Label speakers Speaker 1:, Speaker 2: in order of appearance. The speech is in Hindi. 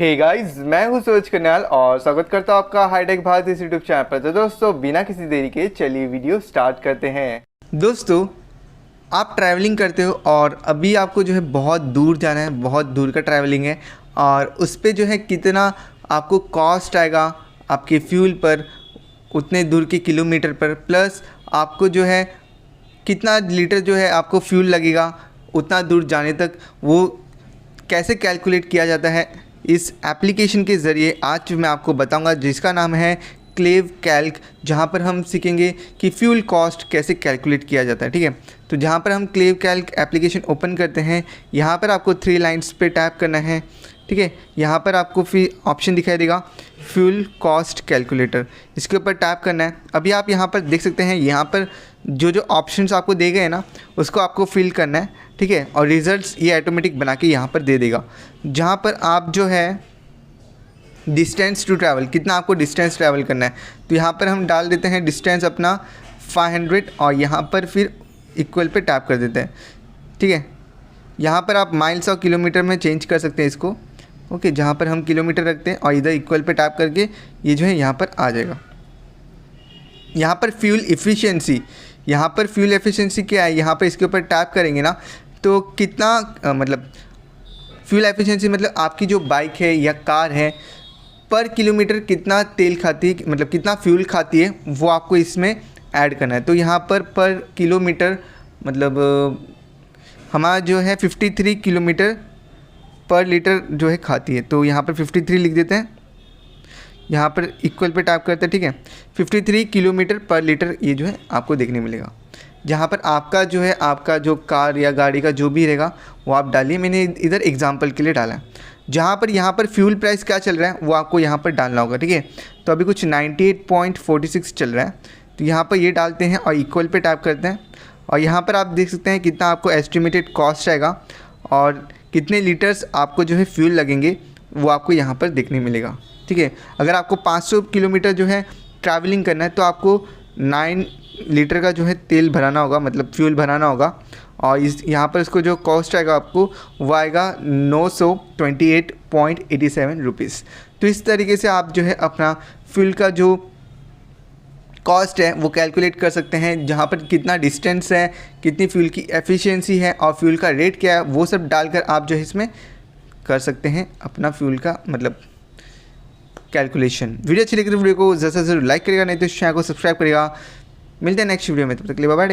Speaker 1: हे गाइस, मैं हूं सूरज कन्याल और स्वागत करता हूं आपका हाईटेक भारत इस यूट्यूब चैनल पर। तो दोस्तों, बिना किसी देरी के चलिए वीडियो स्टार्ट करते हैं। दोस्तों, आप ट्रैवलिंग करते हो और अभी आपको जो है बहुत दूर जाना है, बहुत दूर का ट्रैवलिंग है और उस पर जो है कितना आपको कॉस्ट आएगा आपके फ्यूल पर, उतने दूर के किलोमीटर पर, प्लस आपको जो है कितना लीटर जो है आपको फ्यूल लगेगा उतना दूर जाने तक, वो कैसे कैलकुलेट किया जाता है इस एप्लीकेशन के ज़रिए आज मैं आपको बताऊंगा, जिसका नाम है ClevCalc, जहां पर हम सीखेंगे कि फ्यूल कॉस्ट कैसे कैलकुलेट किया जाता है। ठीक है, तो जहां पर हम ClevCalc एप्लीकेशन ओपन करते हैं, यहां पर आपको 3 लाइन्स पे टैप करना है। ठीक है, यहाँ पर आपको फिर ऑप्शन दिखाई देगा फ्यूल कॉस्ट कैलकुलेटर, इसके ऊपर टैप करना है। अभी आप यहाँ पर देख सकते हैं, यहाँ पर जो ऑप्शंस आपको दे गए ना उसको आपको फिल करना है। ठीक है, और रिज़ल्ट्स ये ऑटोमेटिक बना के यहाँ पर दे देगा, जहाँ पर आप जो है डिस्टेंस टू ट्रैवल, कितना आपको डिस्टेंस ट्रैवल करना है, तो यहाँ पर हम डाल देते हैं डिस्टेंस अपना 500 और यहाँ पर फिर इक्वल पे टैप कर देते हैं। ठीक है, यहाँ पर आप माइल्स और किलोमीटर में चेंज कर सकते हैं इसको। ओके, जहाँ पर हम किलोमीटर रखते हैं और इधर इक्वल पे टैप करके ये जो है यहाँ पर आ जाएगा। यहाँ पर फ्यूल एफिशिएंसी, यहाँ पर फ्यूल एफिशिएंसी क्या है, यहाँ पर इसके ऊपर टैप करेंगे ना तो कितना मतलब फ्यूल एफिशिएंसी मतलब आपकी जो बाइक है या कार है पर किलोमीटर कितना तेल खाती है, मतलब कितना फ्यूल खाती है, वो आपको इसमें ऐड करना है। तो यहाँ पर किलोमीटर मतलब हमारा जो है 53 किलोमीटर पर लीटर जो है खाती है, तो यहाँ पर 53 लिख देते हैं, यहाँ पर इक्वल पे टैप करते हैं। ठीक है, 53 किलोमीटर पर लीटर ये जो है आपको देखने मिलेगा। जहाँ पर आपका जो है आपका जो कार या गाड़ी का जो भी रहेगा वो आप डालिए, मैंने इधर एग्जांपल के लिए डाला है। जहाँ पर यहाँ पर फ्यूल प्राइस क्या चल रहा है वो आपको यहाँ पर डालना होगा। ठीक है, तो अभी कुछ 98.46 चल रहा है, तो यहाँ पर ये डालते हैं और इक्वल पे टैप करते हैं और यहाँ पर आप देख सकते हैं कितना आपको एस्टिमेटेड कॉस्ट आएगा और कितने लीटर्स आपको जो है फ्यूल लगेंगे वो आपको यहाँ पर देखने मिलेगा। ठीक है, अगर आपको 500 किलोमीटर जो है ट्रैवलिंग करना है तो आपको 9 लीटर का जो है तेल भराना होगा, मतलब फ्यूल भराना होगा और इस यहाँ पर इसको जो कॉस्ट आएगा आपको वो आएगा 928.87 रुपीज़। तो इस तरीके से आप जो है अपना फ्यूल का जो कॉस्ट है वो कैलकुलेट कर सकते हैं, जहाँ पर कितना डिस्टेंस है, कितनी फ्यूल की एफिशिएंसी है और फ्यूल का रेट क्या है, वो सब डालकर आप जो है इसमें कर सकते हैं अपना फ्यूल का मतलब कैलकुलेशन। वीडियो अच्छी लगी तो वीडियो को ज़रूर लाइक करेगा, नहीं तो इस चैनल को सब्सक्राइब करेगा। मिलते हैं नेक्स्ट वीडियो में, तब तक के लिए बाय बाय।